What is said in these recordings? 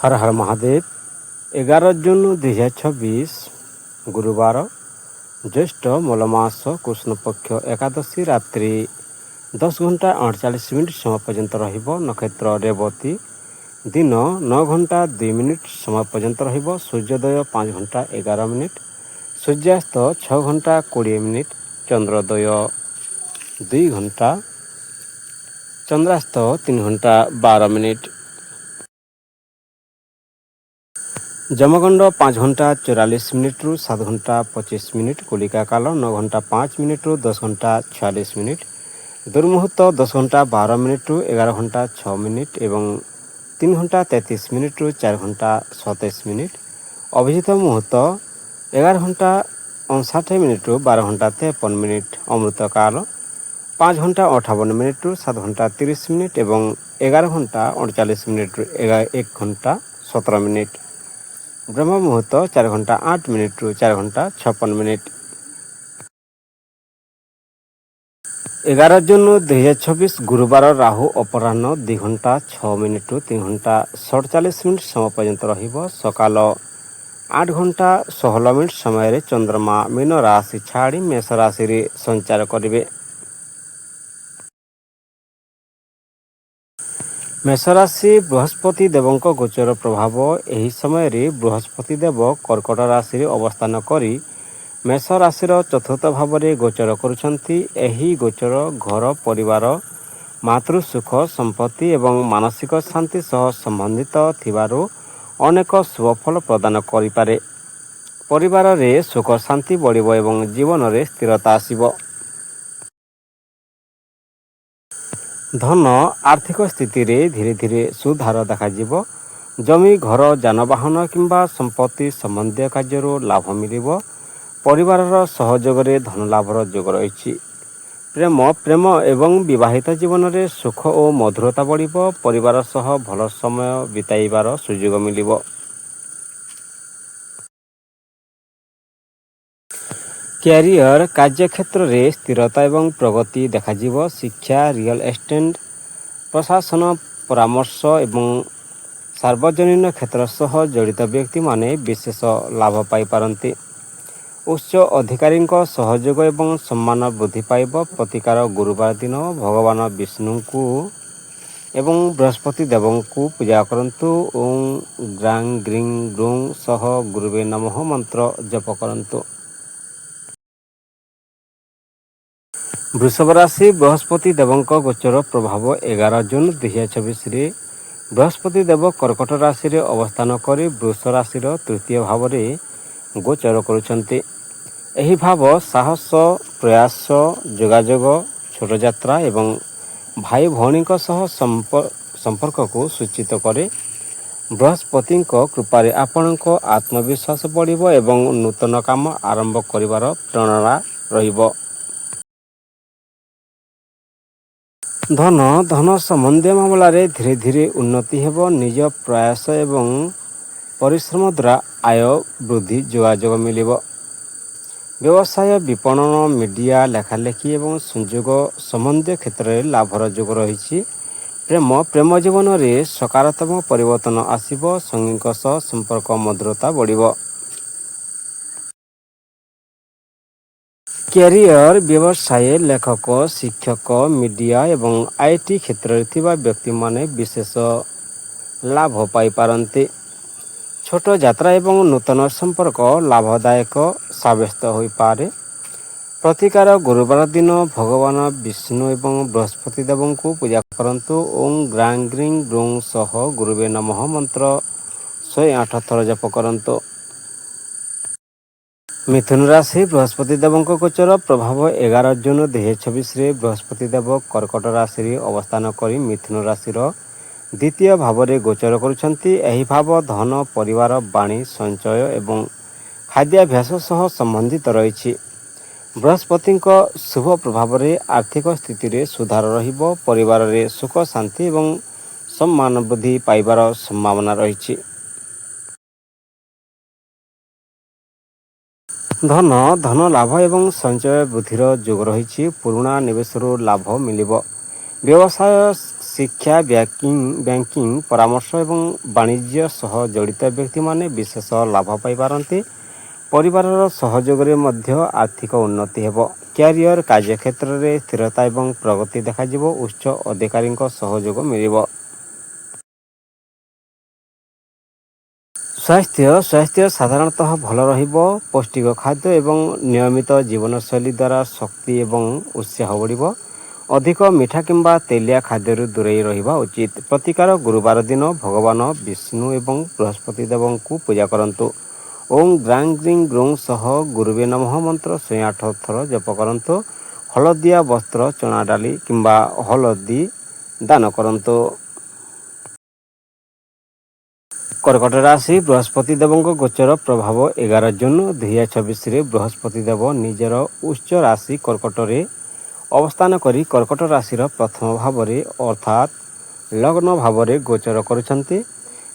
हर हर महादेव। 11 जून 2026 गुरुवार, ज्येष्ठ मलमास कृष्णपक्ष एकादशी रात्रि 10 घंटा 48 मिनिट समय पर्यंत रहिब। नक्षत्र रेवती। दिन 9 घंटा 2 मिनिट समय पर्यंत रहिब। सूर्योदय 5 घंटा 11 मिनिट, सूर्यास्त 6 घंटा 20 मिनिट, चंद्रोदय 2 घंटा, चंद्रास्त 3 घंटा 12 मिनिट। जमगंड 5 घंटा 44 मिनिट रु 7 घंटा 25 मिनिट, कुलिका काल 9 घंटा 5 मिनिट रु 10 घंटा 46 मिनिट, दुर्मुहूर्त 10 घंटा 12 मिनिट रु 11 घंटा 6 मिनिट एवं 3 घंटा 33 मिनिट रु 4 घंटा 27 मिनिट। अभिजित मुहूर्त 11 घंटा 59 मिनिट रु 12 घंटा 53 मिनिट। अमृत काल 5 घंटा 58 मिनिट रु 7 घंटा 30 मिनिट एवं 11 घंटा 39 मिनिट रु 1 घंटा 17 मिनिट। ब्रह्म मुहूर्त 4 घंटा 8 मिनिट रु 4 घंटा 56 मिनिट। 11 जून 2026 गुरुवार, राहु अपराह्न 2 घंटा 6 मिनिट रु 3 घंटा 47 मिनिट समय पर्यंत रहिब। सकाल 8 घंटा 16 मिनिट समय चंद्रमा मीन राशि छाड़ी मेष राशि रे संचार करिवे। मेष राशि बृहस्पति देवଙ୍କ गोचर प्रभाव। ଏହି ସମୟରେ ବୃହସ୍ପତି ଦେବ କର୍କଟ ରାଶିରେ ଅବସ୍ଥାନ କରି मेष ରାଶିର ଚତୁର୍ଥ ଭାବରେ ଗୋଚର କରୁଛନ୍ତି। ଏହି ଗୋଚର ଘର, ପରିବାର, ମାତୃସୁଖ, ସମ୍ପତ୍ତି ଏବଂ ମାନସିକ ଶାନ୍ତି ସହ ସମ୍ବନ୍ଧିତ ଥିବାରୁ ଅନେକ ଶୁଭଫଳ ପ୍ରଦାନ କରିପାରେ। ପରିବାରରେ ସୁଖ ଶାନ୍ତି ବଢ଼ିବ ଏବଂ ଜୀବନରେ ସ୍ଥିରତା ଆସିବ। ଧନ ଆର୍ଥିକ ସ୍ଥିତିରେ ଧୀରେ ଧୀରେ ସୁଧାର ଦେଖାଯିବ। ଜମି, ଘର, ଯାନବାହନ କିମ୍ବା ସମ୍ପତ୍ତି ସମ୍ବନ୍ଧୀୟ କାର୍ଯ୍ୟରୁ ଲାଭ ମିଳିବ। ପରିବାରର ସହଯୋଗରେ ଧନ ଲାଭର ଯୋଗ ରହିଛି। ପ୍ରେମ ଏବଂ ବିବାହିତ ଜୀବନରେ ସୁଖ ଓ ମଧୁରତା ବଢ଼ିବ। ପରିବାର ସହ ଭଲ ସମୟ ବିତାଇବାର ସୁଯୋଗ ମିଳିବ। କ୍ୟାରିୟର, କାର୍ଯ୍ୟକ୍ଷେତ୍ରରେ ସ୍ଥିରତା ଏବଂ ପ୍ରଗତି ଦେଖାଯିବ। ଶିକ୍ଷା, ରିଅଲ ଏଷ୍ଟେଟ୍, ପ୍ରଶାସନ, ପରାମର୍ଶ ଏବଂ ସାର୍ବଜନୀନ କ୍ଷେତ୍ର ସହ ଜଡ଼ିତ ବ୍ୟକ୍ତିମାନେ ବିଶେଷ ଲାଭ ପାଇପାରନ୍ତି। ଉଚ୍ଚ ଅଧିକାରୀଙ୍କ ସହଯୋଗ ଏବଂ ସମ୍ମାନ ବୃଦ୍ଧି ପାଇବ। ପ୍ରତିକାର ଗୁରୁବାର ଦିନ ଭଗବାନ ବିଷ୍ଣୁଙ୍କୁ ଏବଂ ବୃହସ୍ପତି ଦେବଙ୍କୁ ପୂଜା କରନ୍ତୁ। ଓଁ ଗ୍ରାଂ ଗ୍ରିଂ ଗ୍ରୁଂ ସହ ଗୁରୁବେ ନମଃ ମନ୍ତ୍ର ଜପ କରନ୍ତୁ। ବୃଷଭ ରାଶି ବୃହସ୍ପତି ଦେବଙ୍କ ଗୋଚର ପ୍ରଭାବ। 11 ଜୁନ 2026ରେ ବୃହସ୍ପତି ଦେବ କର୍କଟ ରାଶିରେ ଅବସ୍ଥାନ କରି ବୃଷ ରାଶିର ତୃତୀୟ ଭାବରେ ଗୋଚର କରୁଛନ୍ତି। ଏହି ଭାବ ସାହସ, ପ୍ରୟାସ, ଯୋଗାଯୋଗ, ଛୋଟ ଯାତ୍ରା ଏବଂ ଭାଇ ଭଉଣୀଙ୍କ ସହ ସମ୍ପର୍କକୁ ସୂଚିତ କରେ। ବୃହସ୍ପତିଙ୍କ କୃପାରେ ଆପଣଙ୍କ ଆତ୍ମବିଶ୍ୱାସ ବଢ଼ିବ ଏବଂ ନୂତନ କାମ ଆରମ୍ଭ କରିବାର ପ୍ରେରଣା ରହିବ। ଧନ ସମ୍ବନ୍ଧୀୟ ମାମଲାରେ ଧୀରେ ଧୀରେ ଉନ୍ନତି ହେବ। ନିଜ ପ୍ରୟାସ ଏବଂ ପରିଶ୍ରମ ଦ୍ୱାରା ଆୟ ବୃଦ୍ଧି ଯୋଗାଯୋଗ ମିଳିବ। ବ୍ୟବସାୟ, ବିପଣନ, ମିଡ଼ିଆ, ଲେଖାଲେଖି ଏବଂ ସଂଯୋଗ ସମ୍ବନ୍ଧୀୟ କ୍ଷେତ୍ରରେ ଲାଭର ଯୋଗ ରହିଛି। ପ୍ରେମ ଜୀବନରେ ସକାରାତ୍ମକ ପରିବର୍ତ୍ତନ ଆସିବ। ସଙ୍ଗୀଙ୍କ ସହ ସମ୍ପର୍କ ମଧୁରତା ବଢ଼ିବ। କ୍ୟାରିୟର, ବ୍ୟବସାୟ, ଲେଖକ, ଶିକ୍ଷକ, ମିଡ଼ିଆ ଏବଂ ଆଇଟି କ୍ଷେତ୍ରରେ ଥିବା ବ୍ୟକ୍ତିମାନେ ବିଶେଷ ଲାଭ ପାଇପାରନ୍ତି। ଛୋଟ ଯାତ୍ରା ଏବଂ ନୂତନ ସମ୍ପର୍କ ଲାଭଦାୟକ ସାବ୍ୟସ୍ତ ହୋଇପାରେ। ପ୍ରତିକାର ଗୁରୁବାର ଦିନ ଭଗବାନ ବିଷ୍ଣୁ ଏବଂ ବୃହସ୍ପତି ଦେବଙ୍କୁ ପୂଜା କରନ୍ତୁ। ଓଁ ଗ୍ରାଂ ଗ୍ରିଂ ଗ୍ରୁଂ ସହ ଗୁରୁବେ ନମଃ ମନ୍ତ୍ର 108 ଥର ଜପ କରନ୍ତୁ। ମିଥୁନ ରାଶି ବୃହସ୍ପତି ଦେବଙ୍କ ଗୋଚର ପ୍ରଭାବ। 11 ଜୁନ 2026ରେ ବୃହସ୍ପତି ଦେବ କର୍କଟ ରାଶିରେ ଅବସ୍ଥାନ କରି ମିଥୁନ ରାଶିର ଦ୍ୱିତୀୟ ଭାବରେ ଗୋଚର କରୁଛନ୍ତି। ଏହି ଭାବ ଧନ, ପରିବାର, ବାଣୀ, ସଞ୍ଚୟ ଏବଂ ଖାଦ୍ୟାଭ୍ୟାସ ସହ ସମ୍ବନ୍ଧିତ ରହିଛି। ବୃହସ୍ପତିଙ୍କ ଶୁଭ ପ୍ରଭାବରେ ଆର୍ଥିକ ସ୍ଥିତିରେ ସୁଧାର ରହିବ। ପରିବାରରେ ସୁଖ, ଶାନ୍ତି ଏବଂ ସମ୍ମାନ ବୃଦ୍ଧି ପାଇବାର ସମ୍ଭାବନା ରହିଛି। ଧନ ଲାଭ ଏବଂ ସଞ୍ଚୟ ବୃଦ୍ଧିର ଯୋଗ ରହିଛି। ପୁରୁଣା ନିବେଶରୁ ଲାଭ ମିଳିବ। ବ୍ୟବସାୟ ଶିକ୍ଷା ବ୍ୟାଙ୍କିଂ ପରାମର୍ଶ ଏବଂ ବାଣିଜ୍ୟ ସହ ଜଡ଼ିତ ବ୍ୟକ୍ତିମାନେ ବିଶେଷ ଲାଭ ପାଇପାରନ୍ତି। ପରିବାରର ସହଯୋଗରେ ମଧ୍ୟ ଆର୍ଥିକ ଉନ୍ନତି ହେବ। କ୍ୟାରିୟର କାର୍ଯ୍ୟକ୍ଷେତ୍ରରେ ସ୍ଥିରତା ଏବଂ ପ୍ରଗତି ଦେଖାଯିବ। ଉଚ୍ଚ ଅଧିକାରୀଙ୍କ ସହଯୋଗ ମିଳିବ। ସ୍ୱାସ୍ଥ୍ୟ ସାଧାରଣତଃ ଭଲ ରହିବ। ପୌଷ୍ଟିକ ଖାଦ୍ୟ ଏବଂ ନିୟମିତ ଜୀବନଶୈଳୀ ଦ୍ୱାରା ଶକ୍ତି ଏବଂ ଉତ୍ସାହ ବଢ଼ିବ। ଅଧିକ ମିଠା କିମ୍ବା ତେଲିଆ ଖାଦ୍ୟରୁ ଦୂରେଇ ରହିବା ଉଚିତ। ପ୍ରତିକାର ଗୁରୁବାର ଦିନ ଭଗବାନ ବିଷ୍ଣୁ ଏବଂ ବୃହସ୍ପତି ଦେବଙ୍କୁ ପୂଜା କରନ୍ତୁ। ଓಂ ଗ୍ରାଂ ଗ୍ରିଂ ଗ୍ରୁଂ ସହ ଗୁରୁବେ ନମଃ ମନ୍ତ୍ର 108 ଥର ଜପ କରନ୍ତୁ। ହଳଦିଆ ବସ୍ତ୍ର, ଚଣା ଡାଲି କିମ୍ବା ହଳଦୀ ଦାନ କରନ୍ତୁ। କର୍କଟ ରାଶି ବୃହସ୍ପତି ଦେବଙ୍କ ଗୋଚର ପ୍ରଭାବ 11 ଜୁନ 2024ରେ ବୃହସ୍ପତି ଦେବ ନିଜର ଉଚ୍ଚ ରାଶି କର୍କଟରେ ଅବସ୍ଥାନ କରି କର୍କଟ ରାଶିର ପ୍ରଥମ ଭାବରେ ଅର୍ଥାତ୍ ଲଗ୍ନ ଭାବରେ ଗୋଚର କରୁଛନ୍ତି।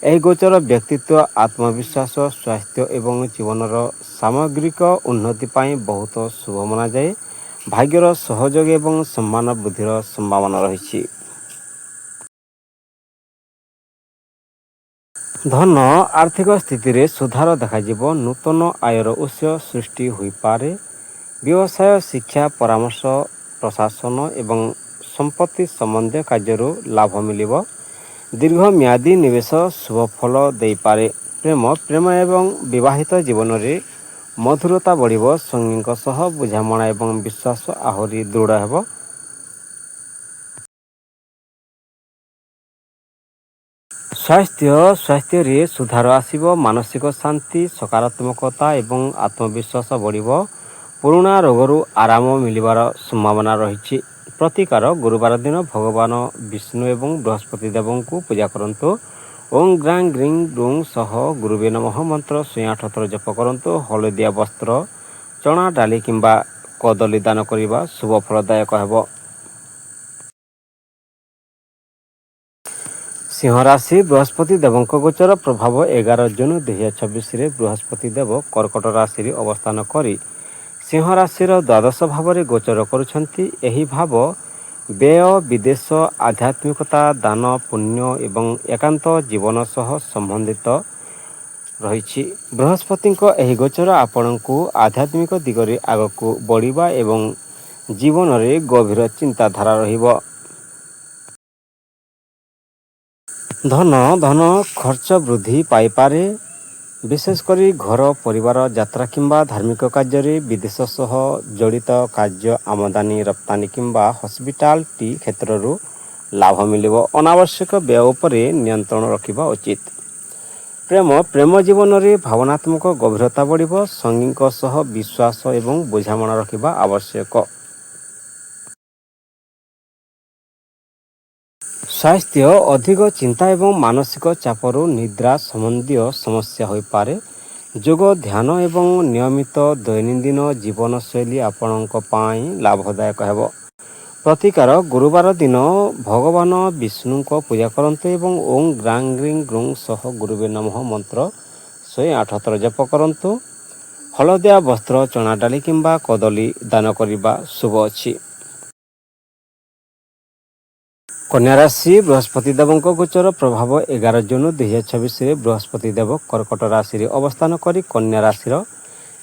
ଏହି ଗୋଚର ବ୍ୟକ୍ତିତ୍ୱ, ଆତ୍ମବିଶ୍ୱାସ, ସ୍ୱାସ୍ଥ୍ୟ ଏବଂ ଜୀବନର ସାମଗ୍ରିକ ଉନ୍ନତି ପାଇଁ ବହୁତ ଶୁଭ ମନାଯାଏ। ଭାଗ୍ୟର ସହଯୋଗ ଏବଂ ସମ୍ମାନ ବୃଦ୍ଧିର ସମ୍ଭାବନା ରହିଛି। ଧନ ଆର୍ଥିକ ସ୍ଥିତିରେ ସୁଧାର ଦେଖାଯିବ। ନୂତନ ଆୟର ଉତ୍ସ ସୃଷ୍ଟି ହୋଇପାରେ। ବ୍ୟବସାୟ, ଶିକ୍ଷା, ପରାମର୍ଶ, ପ୍ରଶାସନ ଏବଂ ସମ୍ପତ୍ତି ସମ୍ବନ୍ଧୀୟ କାର୍ଯ୍ୟରୁ ଲାଭ ମିଳିବ। ଦୀର୍ଘମିଆଦୀ ନିବେଶ ଶୁଭ ଫଳ ଦେଇପାରେ। ପ୍ରେମ ଏବଂ ବିବାହିତ ଜୀବନରେ ମଧୁରତା ବଢ଼ିବ। ସଙ୍ଗୀଙ୍କ ସହ ବୁଝାମଣା ଏବଂ ବିଶ୍ୱାସ ଆହୁରି ଦୃଢ଼ ହେବ। ସ୍ୱାସ୍ଥ୍ୟରେ ସୁଧାର ଆସିବ। ମାନସିକ ଶାନ୍ତି, ସକାରାତ୍ମକତା ଏବଂ ଆତ୍ମବିଶ୍ୱାସ ବଢ଼ିବ। ପୁରୁଣା ରୋଗରୁ ଆରାମ ମିଳିବାର ସମ୍ଭାବନା ରହିଛି। ପ୍ରତିକାର ଗୁରୁବାର ଦିନ ଭଗବାନ ବିଷ୍ଣୁ ଏବଂ ବୃହସ୍ପତି ଦେବଙ୍କୁ ପୂଜା କରନ୍ତୁ। ଓଂ ଗ୍ରାଂ ଗ୍ରିଂ ଗ୍ରୁଂ ସହ ଗୁରୁବେ ନମଃ ମନ୍ତ୍ର 108 ଥର ଜପ କରନ୍ତୁ। ହଳଦିଆ ବସ୍ତ୍ର, ଚଣା ଡାଲି କିମ୍ବା କଦଳୀ ଦାନ କରିବା ଶୁଭ ଫଳଦାୟକ ହେବ। ସିଂହ ରାଶି ବୃହସ୍ପତି ଦେବଙ୍କ ଗୋଚର ପ୍ରଭାବ 11 ଜୁନ 2024ରେ ବୃହସ୍ପତି ଦେବ କର୍କଟ ରାଶିରେ ଅବସ୍ଥାନ କରି ସିଂହ ରାଶିର ଦ୍ୱାଦଶ ଭାବରେ ଗୋଚର କରୁଛନ୍ତି। ଏହି ଭାବ ବ୍ୟୟ, ବିଦେଶ, ଆଧ୍ୟାତ୍ମିକତା, ଦାନ, ପୁଣ୍ୟ ଏବଂ ଏକାନ୍ତ ଜୀବନ ସହ ସମ୍ବନ୍ଧିତ ରହିଛି। ବୃହସ୍ପତିଙ୍କ ଏହି ଗୋଚର ଆପଣଙ୍କୁ ଆଧ୍ୟାତ୍ମିକ ଦିଗରେ ଆଗକୁ ବଢ଼ିବା ଏବଂ ଜୀବନରେ ଗଭୀର ଚିନ୍ତାଧାରା ରହିବ। ଧନ ଖର୍ଚ୍ଚ ବୃଦ୍ଧି ପାଇପାରେ। ବିଶେଷ କରି ଘର, ପରିବାର, ଯାତ୍ରା କିମ୍ବା ଧାର୍ମିକ କାର୍ଯ୍ୟରେ। ବିଦେଶ ସହ ଜଡ଼ିତ କାର୍ଯ୍ୟ, ଆମଦାନୀ ରପ୍ତାନି କିମ୍ବା ହସ୍ପିଟାଲିଟି କ୍ଷେତ୍ରରୁ ଲାଭ ମିଳିବ। ଅନାବଶ୍ୟକ ବ୍ୟୟ ଉପରେ ନିୟନ୍ତ୍ରଣ ରଖିବା ଉଚିତ। ପ୍ରେମ ଜୀବନରେ ଭାବନାତ୍ମକ ଗଭୀରତା ବଢ଼ିବ। ସଙ୍ଗୀଙ୍କ ସହ ବିଶ୍ୱାସ ଏବଂ ବୁଝାମଣା ରଖିବା ଆବଶ୍ୟକ। ସ୍ୱାସ୍ଥ୍ୟ ଅଧିକ ଚିନ୍ତା ଏବଂ ମାନସିକ ଚାପରୁ ନିଦ୍ରା ସମ୍ବନ୍ଧୀୟ ସମସ୍ୟା ହୋଇପାରେ। ଯୋଗ, ଧ୍ୟାନ ଏବଂ ନିୟମିତ ଦୈନନ୍ଦିନ ଜୀବନଶୈଳୀ ଆପଣଙ୍କ ପାଇଁ ଲାଭଦାୟକ ହେବ। ପ୍ରତିକାର ଗୁରୁବାର ଦିନ ଭଗବାନ ବିଷ୍ଣୁଙ୍କ ପୂଜା କରନ୍ତୁ ଏବଂ ଓଂ ଗ୍ରାଂ ଗ୍ରିଂ ଗ୍ରୁଂ ସହ ଗୁରୁବେ ନମଃ ମନ୍ତ୍ର 108 ଥର ଜପ କରନ୍ତୁ। ହଳଦିଆ ବସ୍ତ୍ର, ଚଣା ଡାଲି କିମ୍ବା କଦଳୀ ଦାନ କରିବା ଶୁଭ ଅଛି। କନ୍ୟା ରାଶି ବୃହସ୍ପତି ଦେବଙ୍କ ଗୋଚର ପ୍ରଭାବ 11 ଜୁନ 2024ରେ ବୃହସ୍ପତି ଦେବ କର୍କଟ ରାଶିରେ ଅବସ୍ଥାନ କରି କନ୍ୟା ରାଶିର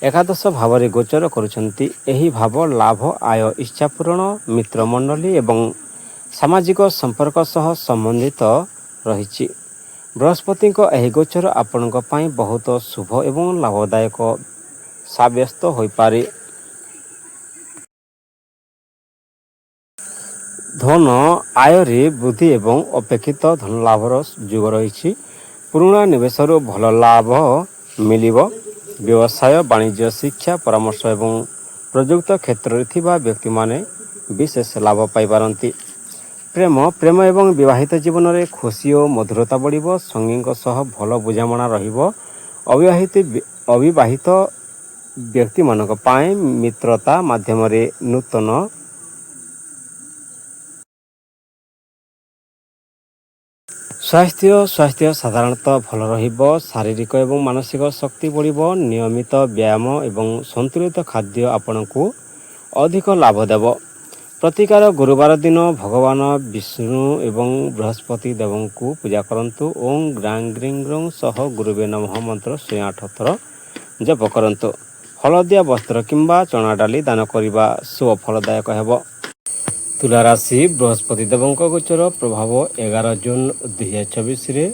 ଏକାଦଶ ଭାବରେ ଗୋଚର କରୁଛନ୍ତି। ଏହି ଭାବ ଲାଭ, ଆୟ, ଇଚ୍ଛା ପୂରଣ, ମିତ୍ରମଣ୍ଡଳୀ ଏବଂ ସାମାଜିକ ସମ୍ପର୍କ ସହ ସମ୍ବନ୍ଧିତ ରହିଛି। ବୃହସ୍ପତିଙ୍କ ଏହି ଗୋଚର ଆପଣଙ୍କ ପାଇଁ ବହୁତ ଶୁଭ ଏବଂ ଲାଭଦାୟକ ସାବ୍ୟସ୍ତ ହୋଇପାରେ। ଧନ ଆୟରେ ବୃଦ୍ଧି ଏବଂ ଅପେକ୍ଷିତ ଧନଲାଭର ଯୋଗ ରହିଛି। ପୁରୁଣା ନିବେଶରୁ ଭଲ ଲାଭ ମିଳିବ। ବ୍ୟବସାୟ, ବାଣିଜ୍ୟ, ଶିକ୍ଷା, ପରାମର୍ଶ ଏବଂ ପ୍ରଯୁକ୍ତ କ୍ଷେତ୍ରରେ ଥିବା ବ୍ୟକ୍ତିମାନେ ବିଶେଷ ଲାଭ ପାଇପାରନ୍ତି। ପ୍ରେମ ଏବଂ ବିବାହିତ ଜୀବନରେ ଖୁସି ଓ ମଧୁରତା ବଢ଼ିବ। ସଙ୍ଗୀଙ୍କ ସହ ଭଲ ବୁଝାମଣା ରହିବ। ଅବିବାହିତ ବ୍ୟକ୍ତିମାନଙ୍କ ପାଇଁ ମିତ୍ରତା ମାଧ୍ୟମରେ ନୂତନ ସ୍ୱାସ୍ଥ୍ୟ ସାଧାରଣତଃ ଭଲ ରହିବ। ଶାରୀରିକ ଏବଂ ମାନସିକ ଶକ୍ତି ବଢ଼ିବ। ନିୟମିତ ବ୍ୟାୟାମ ଏବଂ ସନ୍ତୁଳିତ ଖାଦ୍ୟ ଆପଣଙ୍କୁ ଅଧିକ ଲାଭ ଦେବ। ପ୍ରତିକାର ଗୁରୁବାର ଦିନ ଭଗବାନ ବିଷ୍ଣୁ ଏବଂ ବୃହସ୍ପତି ଦେବଙ୍କୁ ପୂଜା କରନ୍ତୁ। ଓଂ ଗ୍ରାଂ ଗ୍ରିଂ ଗ୍ରଂ ସହ ଗୁରୁବେ ନମଃ ମନ୍ତ୍ର 108 ଥର ଜପ କରନ୍ତୁ। ହଳଦିଆ ବସ୍ତ୍ର କିମ୍ବା ଚଣା ଡାଲି ଦାନ କରିବା ଶୁଭ ଫଳଦାୟକ ହେବ। ତୁଲା ରାଶି ବୃହସ୍ପତି ଦେବଙ୍କ ଗୋଚର ପ୍ରଭାବ 11 ଜୁନ 2024ରେ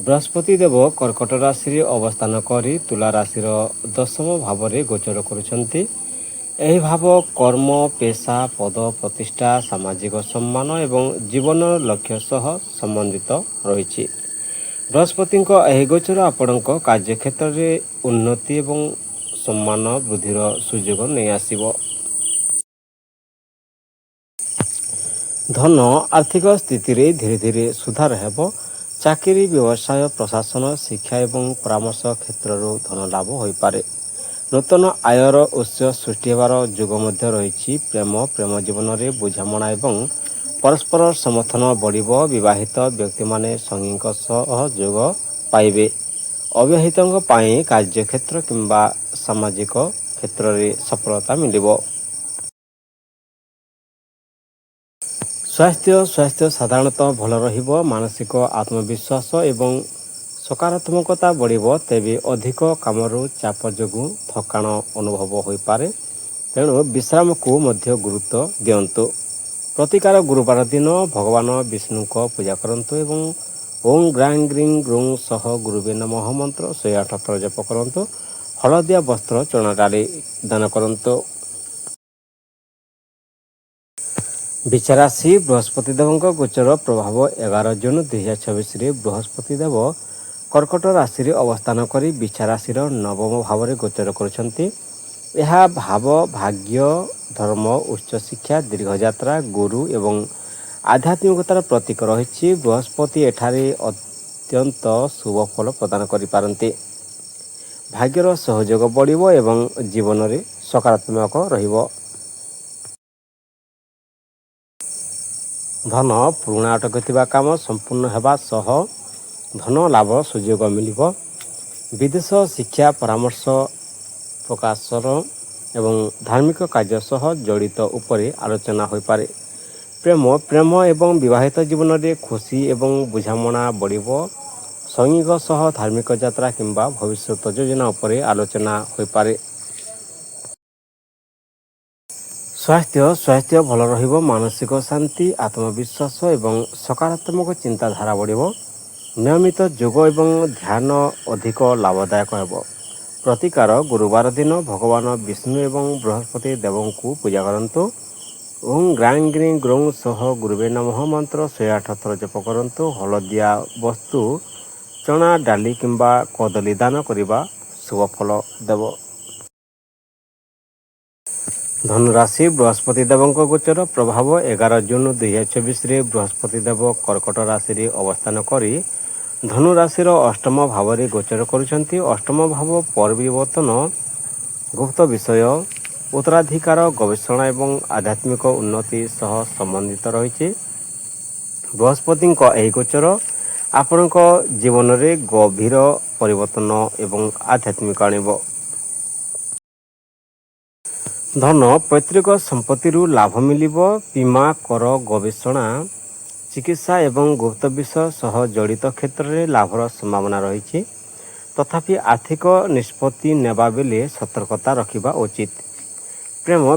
ବୃହସ୍ପତି ଦେବ କର୍କଟ ରାଶିରେ ଅବସ୍ଥାନ କରି ତୁଲା ରାଶିର ଦଶମ ଭାବରେ ଗୋଚର କରୁଛନ୍ତି। ଏହି ଭାବ କର୍ମ, ପେଶା, ପଦ ପ୍ରତିଷ୍ଠା, ସାମାଜିକ ସମ୍ମାନ ଏବଂ ଜୀବନର ଲକ୍ଷ୍ୟ ସହ ସମ୍ବନ୍ଧିତ ରହିଛି। ବୃହସ୍ପତିଙ୍କ ଏହି ଗୋଚର ଆପଣଙ୍କ କାର୍ଯ୍ୟକ୍ଷେତ୍ରରେ ଉନ୍ନତି ଏବଂ ସମ୍ମାନ ବୃଦ୍ଧିର ସୁଯୋଗ ନେଇ ଆସିବ। ଧନ ଆର୍ଥିକ ସ୍ଥିତିରେ ଧୀରେ ଧୀରେ ସୁଧାର ହେବ। ଚାକିରି, ବ୍ୟବସାୟ, ପ୍ରଶାସନ, ଶିକ୍ଷା ଏବଂ ପରାମର୍ଶ କ୍ଷେତ୍ରରୁ ଧନ ଲାଭ ହୋଇପାରେ। ନୂତନ ଆୟର ଉତ୍ସ ସୃଷ୍ଟି ହେବାର ଯୋଗ ମଧ୍ୟ ରହିଛି। ପ୍ରେମ ଜୀବନରେ ବୁଝାମଣା ଏବଂ ପରସ୍ପର ସମର୍ଥନ ବଢ଼ିବ। ବିବାହିତ ବ୍ୟକ୍ତିମାନେ ସଙ୍ଗୀଙ୍କ ସହ ଯୋଗ ପାଇବେ। ଅବିବାହିତଙ୍କ ପାଇଁ କାର୍ଯ୍ୟକ୍ଷେତ୍ର କିମ୍ବା ସାମାଜିକ କ୍ଷେତ୍ରରେ ସଫଳତା ମିଳିବ। ସ୍ୱାସ୍ଥ୍ୟ ସାଧାରଣତଃ ଭଲ ରହିବ। ମାନସିକ ଆତ୍ମବିଶ୍ୱାସ ଏବଂ ସକାରାତ୍ମକତା ବଢ଼ିବ। ତେବେ ଅଧିକ କାମରୁ ଚାପ ଯୋଗୁଁ ଥକାଣ ଅନୁଭବ ହୋଇପାରେ। ତେଣୁ ବିଶ୍ରାମକୁ ମଧ୍ୟ ଗୁରୁତ୍ୱ ଦିଅନ୍ତୁ। ପ୍ରତିକାର ଗୁରୁବାର ଦିନ ଭଗବାନ ବିଷ୍ଣୁଙ୍କ ପୂଜା କରନ୍ତୁ ଏବଂ ଓଂ ଗ୍ରାଂ ଗ୍ରିଂ ଗ୍ରୁଂ ସହ ଗୁରୁବେ ନମଃ ମନ୍ତ୍ର 108 ଥର ଜପ କରନ୍ତୁ। ହଳଦିଆ ବସ୍ତ୍ର, ଚଣା ଡାଲି ଦାନ କରନ୍ତୁ। ବିଛା ରାଶି ବୃହସ୍ପତି ଦେବଙ୍କ ଗୋଚର ପ୍ରଭାବ 11 ଜୁନ 2024ରେ ବୃହସ୍ପତି ଦେବ କର୍କଟ ରାଶିରେ ଅବସ୍ଥାନ କରି ବିଛା ରାଶିର ନବମ ଭାବରେ ଗୋଚର କରୁଛନ୍ତି। ଏହା ଭାବ, ଭାଗ୍ୟ, ଧର୍ମ, ଉଚ୍ଚଶିକ୍ଷା, ଦୀର୍ଘଯାତ୍ରା, ଗୁରୁ ଏବଂ ଆଧ୍ୟାତ୍ମିକତାର ପ୍ରତୀକ ରହିଛି। ବୃହସ୍ପତି ଏଠାରେ ଅତ୍ୟନ୍ତ ଶୁଭ ଫଳ ପ୍ରଦାନ କରିପାରନ୍ତି। ଭାଗ୍ୟର ସହଯୋଗ ବଢ଼ିବ ଏବଂ ଜୀବନରେ ସକାରାତ୍ମକ ରହିବ। ଧନ ପୁରୁଣା ଅଟକୁଥିବା କାମ ସମ୍ପୂର୍ଣ୍ଣ ହେବା ସହ ଧନ ଲାଭ ସୁଯୋଗ ମିଳିବ। ବିଦେଶ, ଶିକ୍ଷା, ପରାମର୍ଶ, ପ୍ରକାଶନ ଏବଂ ଧାର୍ମିକ କାର୍ଯ୍ୟ ସହ ଜଡ଼ିତ ଉପରେ ଆଲୋଚନା ହୋଇପାରେ। ପ୍ରେମ ଏବଂ ବିବାହିତ ଜୀବନରେ ଖୁସି ଏବଂ ବୁଝାମଣା ବଢ଼ିବ। ସଙ୍ଗୀଙ୍କ ସହ ଧାର୍ମିକ ଯାତ୍ରା କିମ୍ବା ଭବିଷ୍ୟତ ଯୋଜନା ଉପରେ ଆଲୋଚନା ହୋଇପାରେ। ସ୍ୱାସ୍ଥ୍ୟ ଭଲ ରହିବ। ମାନସିକ ଶାନ୍ତି, ଆତ୍ମବିଶ୍ୱାସ ଏବଂ ସକାରାତ୍ମକ ଚିନ୍ତାଧାରା ବଢ଼ିବ। ନିୟମିତ ଯୋଗ ଏବଂ ଧ୍ୟାନ ଅଧିକ ଲାଭଦାୟକ ହେବ। ପ୍ରତିକାର ଗୁରୁବାର ଦିନ ଭଗବାନ ବିଷ୍ଣୁ ଏବଂ ବୃହସ୍ପତି ଦେବଙ୍କୁ ପୂଜା କରନ୍ତୁ। ଓଂ ଗ୍ରାଂ ଗ୍ରିଂ ଗ୍ରୌଂ ସହ ଗୁରୁବେ ନମଃ ମନ୍ତ୍ର 108 ଥର ଜପ କରନ୍ତୁ। ହଳଦିଆ ବସ୍ତୁ, ଚଣା ଡାଲି କିମ୍ବା କଦଳୀ ଦାନ କରିବା ଶୁଭ ଫଳ ଦେବ। ଧନୁରାଶି ବୃହସ୍ପତି ଦେବଙ୍କ ଗୋଚର ପ୍ରଭାବ 11 ଜୁନ 2024ରେ ବୃହସ୍ପତି ଦେବ କର୍କଟ ରାଶିରେ ଅବସ୍ଥାନ କରି ଧନୁ ରାଶିର ଅଷ୍ଟମ ଭାବରେ ଗୋଚର କରୁଛନ୍ତି। ଅଷ୍ଟମ ଭାବ ପରିବର୍ତ୍ତନ, ଗୁପ୍ତ ବିଷୟ, ଉତ୍ତରାଧିକାର, ଗବେଷଣା ଏବଂ ଆଧ୍ୟାତ୍ମିକ ଉନ୍ନତି ସହ ସମ୍ବନ୍ଧିତ ରହିଛି। ବୃହସ୍ପତିଙ୍କ ଏହି ଗୋଚର ଆପଣଙ୍କ ଜୀବନରେ ଗଭୀର ପରିବର୍ତ୍ତନ ଏବଂ ଆଧ୍ୟାତ୍ମିକ ଆଣିବ। ଧନ ପୈତୃକ ସମ୍ପତ୍ତିରୁ ଲାଭ ମିଳିବ। ବୀମା, କର, ଗବେଷଣା, ଚିକିତ୍ସା ଏବଂ ଗୁପ୍ତ ବିଷୟ ସହ ଜଡ଼ିତ କ୍ଷେତ୍ରରେ ଲାଭର ସମ୍ଭାବନା ରହିଛି। ତଥାପି ଆର୍ଥିକ ନିଷ୍ପତ୍ତି ନେବା ବେଳେ ସତର୍କତା ରଖିବା ଉଚିତ।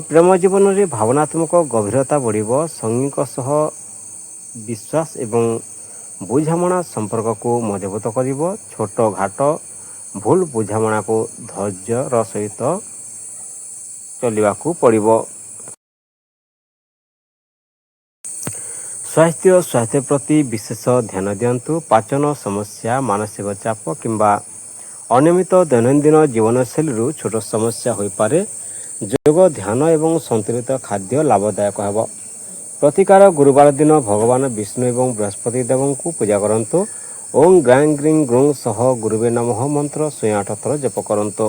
ପ୍ରେମ ଜୀବନରେ ଭାବନାତ୍ମକ ଗଭୀରତା ବଢ଼ିବ। ସଙ୍ଗୀଙ୍କ ସହ ବିଶ୍ୱାସ ଏବଂ ବୁଝାମଣା ସମ୍ପର୍କକୁ ମଜବୁତ କରିବ। ଛୋଟଘାଟ ଭୁଲ ବୁଝାମଣାକୁ ଧୈର୍ଯ୍ୟର ସହିତ ଚଳିବାକୁ ପଡ଼ିବ। ସ୍ୱାସ୍ଥ୍ୟ ପ୍ରତି ବିଶେଷ ଧ୍ୟାନ ଦିଅନ୍ତୁ। ପାଚନ ସମସ୍ୟା, ମାନସିକ ଚାପ କିମ୍ବା ଅନିୟମିତ ଦୈନନ୍ଦିନ ଜୀବନଶୈଳୀରୁ ଛୋଟ ସମସ୍ୟା ହୋଇପାରେ। ଯୋଗ, ଧ୍ୟାନ ଏବଂ ସନ୍ତୁଳିତ ଖାଦ୍ୟ ଲାଭଦାୟକ ହେବ। ପ୍ରତିକାର ଗୁରୁବାର ଦିନ ଭଗବାନ ବିଷ୍ଣୁ ଏବଂ ବୃହସ୍ପତି ଦେବଙ୍କୁ ପୂଜା କରନ୍ତୁ। ଓଂ ଗ୍ରାଂ ଗ୍ରିଂ ଗ୍ରୁଂ ସହ ଗୁରୁବେ ନମଃ ମନ୍ତ୍ର 108 ଥର ଜପ କରନ୍ତୁ।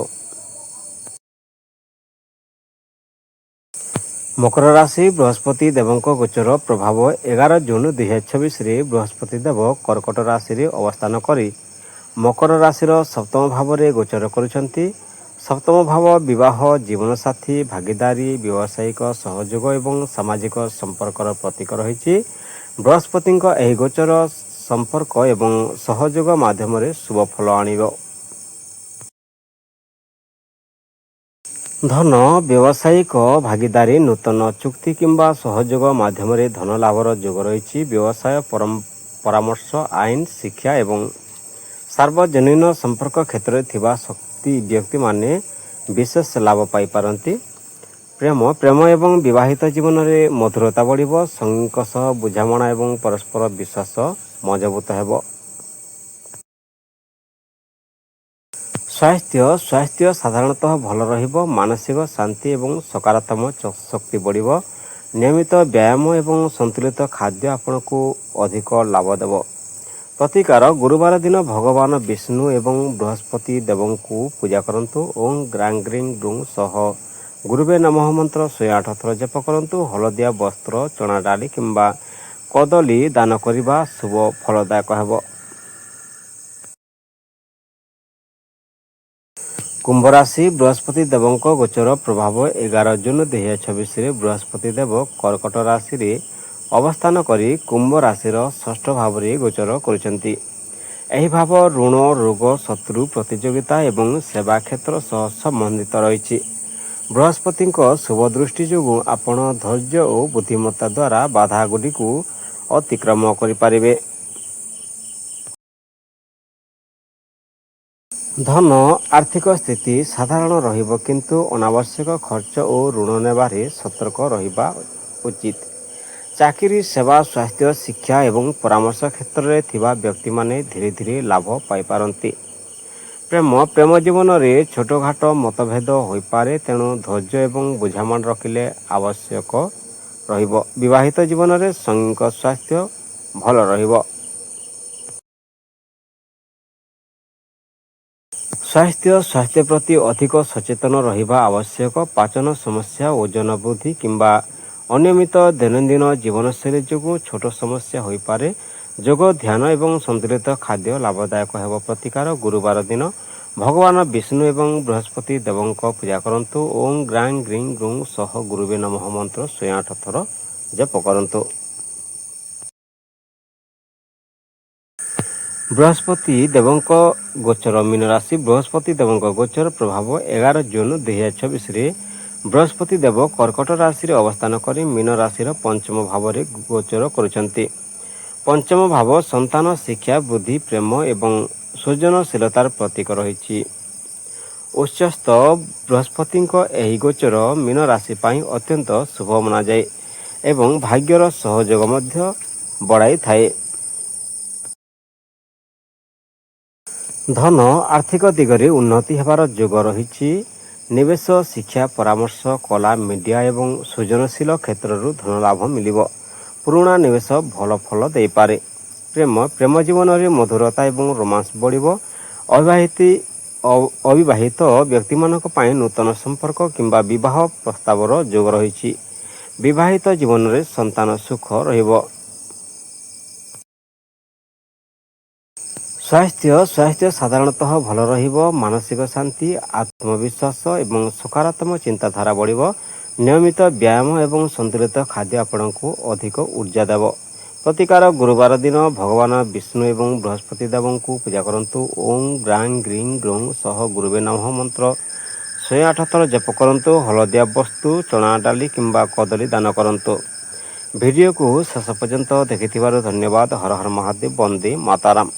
ମକର ରାଶି ବୃହସ୍ପତି ଦେବଙ୍କ ଗୋଚର ପ୍ରଭାବ 11 ଜୁନ 2024ରେ ବୃହସ୍ପତି ଦେବ କର୍କଟ ରାଶିରେ ଅବସ୍ଥାନ କରି ମକର ରାଶିର ସପ୍ତମ ଭାବରେ ଗୋଚର କରୁଛନ୍ତି। ସପ୍ତମ ଭାବ ବିବାହ, ଜୀବନସାଥୀ, ଭାଗିଦାରୀ, ବ୍ୟବସାୟିକ ସହଯୋଗ ଏବଂ ସାମାଜିକ ସମ୍ପର୍କର ପ୍ରତୀକ ରହିଛି। ବୃହସ୍ପତିଙ୍କ ଏହି ଗୋଚର ସମ୍ପର୍କ ଏବଂ ସହଯୋଗ ମାଧ୍ୟମରେ ଶୁଭ ଫଳ ଆଣିବ। ଧନ, ବ୍ୟବସାୟିକ ଭାଗିଦାରୀ, ନୂତନ ଚୁକ୍ତି କିମ୍ବା ସହଯୋଗ ମାଧ୍ୟମରେ ଧନ ଲାଭର ଯୋଗ ରହିଛି। ବ୍ୟବସାୟ, ପରାମର୍ଶ, ଆଇନ, ଶିକ୍ଷା ଏବଂ ସାର୍ବଜନୀନ ସମ୍ପର୍କ କ୍ଷେତ୍ରରେ ଥିବା ଶକ୍ତି ବ୍ୟକ୍ତିମାନେ ବିଶେଷ ଲାଭ ପାଇପାରନ୍ତି। ପ୍ରେମ ଏବଂ ବିବାହିତ ଜୀବନରେ ମଧୁରତା ବଢ଼ିବ। ସଙ୍ଗୀଙ୍କ ସହ ବୁଝାମଣା ଏବଂ ପରସ୍ପର ବିଶ୍ୱାସ ମଜବୁତ ହେବ। ସ୍ୱାସ୍ଥ୍ୟ ସାଧାରଣତଃ ଭଲ ରହିବ। ମାନସିକ ଶାନ୍ତି ଏବଂ ସକାରାତ୍ମକ ଶକ୍ତି ବଢ଼ିବ। ନିୟମିତ ବ୍ୟାୟାମ ଏବଂ ସନ୍ତୁଳିତ ଖାଦ୍ୟ ଆପଣଙ୍କୁ ଅଧିକ ଲାଭ ଦେବ। ପ୍ରତିକାର, ଗୁରୁବାର ଦିନ ଭଗବାନ ବିଷ୍ଣୁ ଏବଂ ବୃହସ୍ପତି ଦେବଙ୍କୁ ପୂଜା କରନ୍ତୁ। ଓଁ ଗ୍ରାଂ ଗ୍ରିଂ ଗ୍ରୁଂ ସହ ଗୁରୁବେ ନମଃ ମନ୍ତ୍ର 108 ଥର ଜପ କରନ୍ତୁ। ହଳଦିଆ ବସ୍ତ୍ର, ଚଣା ଡାଲି କିମ୍ବା କଦଳୀ ଦାନ କରିବା ଶୁଭ ଫଳଦାୟକ ହେବ। କୁମ୍ଭ ରାଶି, ବୃହସ୍ପତି ଦେବଙ୍କ ଗୋଚର ପ୍ରଭାବ 11 ଜୁନ୍ 2026ରେ ବୃହସ୍ପତି ଦେବ କର୍କଟ ରାଶିରେ ଅବସ୍ଥାନ କରି କୁମ୍ଭ ରାଶିର ଷଷ୍ଠ ଭାବରେ ଗୋଚର କରୁଛନ୍ତି। ଏହି ଭାବ ଋଣ, ରୋଗ, ଶତ୍ରୁ, ପ୍ରତିଯୋଗିତା ଏବଂ ସେବା କ୍ଷେତ୍ର ସହ ସମ୍ବନ୍ଧିତ ରହିଛି। ବୃହସ୍ପତିଙ୍କ ଶୁଭ ଦୃଷ୍ଟି ଯୋଗୁଁ ଆପଣ ଧୈର୍ଯ୍ୟ ଓ ବୁଦ୍ଧିମତ୍ତା ଦ୍ୱାରା ବାଧାଗୁଡ଼ିକୁ ଅତିକ୍ରମ କରିପାରିବେ। ଧନ, ଆର୍ଥିକ ସ୍ଥିତି ସାଧାରଣ ରହିବ କିନ୍ତୁ ଅନାବଶ୍ୟକ ଖର୍ଚ୍ଚ ଓ ଋଣ ନେବାରେ ସତର୍କ ରହିବା ଉଚିତ। ଚାକିରି, ସେବା, ସ୍ୱାସ୍ଥ୍ୟ, ଶିକ୍ଷା ଏବଂ ପରାମର୍ଶ କ୍ଷେତ୍ରରେ ଥିବା ବ୍ୟକ୍ତିମାନେ ଧୀରେ ଧୀରେ ଲାଭ ପାଇପାରନ୍ତି। ପ୍ରେମ ଜୀବନରେ ଛୋଟଖାଟ ମତଭେଦ ହୋଇପାରେ, ତେଣୁ ଧୈର୍ଯ୍ୟ ଏବଂ ବୁଝାମଣା ରଖିଲେ ଆବଶ୍ୟକ ରହିବ। ବିବାହିତ ଜୀବନରେ ସଙ୍ଗୀଙ୍କ ସ୍ୱାସ୍ଥ୍ୟ ଭଲ ରହିବ। ସ୍ୱାସ୍ଥ୍ୟ ପ୍ରତି ଅଧିକ ସଚେତନ ରହିବା ଆବଶ୍ୟକ। ପାଚନ ସମସ୍ୟା, ଓଜନ ବୃଦ୍ଧି କିମ୍ବା ଅନିୟମିତ ଦୈନନ୍ଦିନ ଜୀବନଶୈଳୀ ଯୋଗୁଁ ଛୋଟ ସମସ୍ୟା ହୋଇପାରେ। ଯୋଗ, ଧ୍ୟାନ ଏବଂ ସନ୍ତୁଳିତ ଖାଦ୍ୟ ଲାଭଦାୟକ ହେବ। ପ୍ରତିକାର, ଗୁରୁବାର ଦିନ ଭଗବାନ ବିଷ୍ଣୁ ଏବଂ ବୃହସ୍ପତି ଦେବଙ୍କ ପୂଜା କରନ୍ତୁ। ଓଁ ଗ୍ରାଂ ଗ୍ରିଂ ଗ୍ରୁଂ ସହ ଗୁରୁବେ ନମଃ ମନ୍ତ୍ର 108 ଥର ଜପ କରନ୍ତୁ। ବୃହସ୍ପତି ଦେବଙ୍କ ଗୋଚର, ମୀନ ରାଶି, ବୃହସ୍ପତି ଦେବଙ୍କ ଗୋଚର ପ୍ରଭାବ 11 ଜୁନ୍ 2026ରେ ବୃହସ୍ପତି ଦେବ କର୍କଟ ରାଶିରେ ଅବସ୍ଥାନ କରି ମୀନ ରାଶିର ପଞ୍ଚମ ଭାବରେ ଗୋଚର କରୁଛନ୍ତି। ପଞ୍ଚମ ଭାବ ସନ୍ତାନ, ଶିକ୍ଷା, ବୁଦ୍ଧି, ପ୍ରେମ ଏବଂ ସୃଜନଶୀଳତାର ପ୍ରତୀକ ରହିଛି। ଉଚ୍ଚସ୍ଥ ବୃହସ୍ପତିଙ୍କ ଏହି ଗୋଚର ମୀନ ରାଶି ପାଇଁ ଅତ୍ୟନ୍ତ ଶୁଭ ମନାଯାଏ ଏବଂ ଭାଗ୍ୟର ସହଯୋଗ ମଧ୍ୟ ବଢ଼ାଇଥାଏ। ଧନ, ଆର୍ଥିକ ଦିଗରେ ଉନ୍ନତି ହେବାର ଯୋଗ ରହିଛି। ନିବେଶ, ଶିକ୍ଷା, ପରାମର୍ଶ, କଲା, ମିଡ଼ିଆ ଏବଂ ସୃଜନଶୀଳ କ୍ଷେତ୍ରରୁ ଧନଲାଭ ମିଳିବ। ପୁରୁଣା ନିବେଶ ଭଲ ଫଳ ଦେଇପାରେ। ପ୍ରେମ ଜୀବନରେ ମଧୁରତା ଏବଂ ରୋମାନ୍ସ ବଢ଼ିବ। ଅବିବାହିତ ବ୍ୟକ୍ତିମାନଙ୍କ ପାଇଁ ନୂତନ ସମ୍ପର୍କ କିମ୍ବା ବିବାହ ପ୍ରସ୍ତାବର ଯୋଗ ରହିଛି। ବିବାହିତ ଜୀବନରେ ସନ୍ତାନ ସୁଖ ରହିବ। ସ୍ୱାସ୍ଥ୍ୟ ସାଧାରଣତଃ ଭଲ ରହିବ। ମାନସିକ ଶାନ୍ତି, ଆତ୍ମବିଶ୍ୱାସ ଏବଂ ସକାରାତ୍ମକ ଚିନ୍ତାଧାରା ବଢ଼ିବ। ନିୟମିତ ବ୍ୟାୟାମ ଏବଂ ସନ୍ତୁଳିତ ଖାଦ୍ୟ ଆପଣଙ୍କୁ ଅଧିକ ଉର୍ଜା ଦେବ। ପ୍ରତିକାର, ଗୁରୁବାର ଦିନ ଭଗବାନ ବିଷ୍ଣୁ ଏବଂ ବୃହସ୍ପତି ଦେବଙ୍କୁ ପୂଜା କରନ୍ତୁ। ଓଁ ଗ୍ରାଂ ଗ୍ରିଂ ଗ୍ରୁଂ ସହ ଗୁରୁବେ ନମଃ ମନ୍ତ୍ର 108 ଥର ଜପ କରନ୍ତୁ। ହଳଦିଆ ବସ୍ତୁ, ଚଣା ଡାଲି କିମ୍ବା କଦଳୀ ଦାନ କରନ୍ତୁ। ଭିଡ଼ିଓକୁ ଶେଷ ପର୍ଯ୍ୟନ୍ତ ଦେଖିଥିବାରୁ ଧନ୍ୟବାଦ। ହର ହର ମହାଦେବ। ବନ୍ଦେ ମାତରମ୍।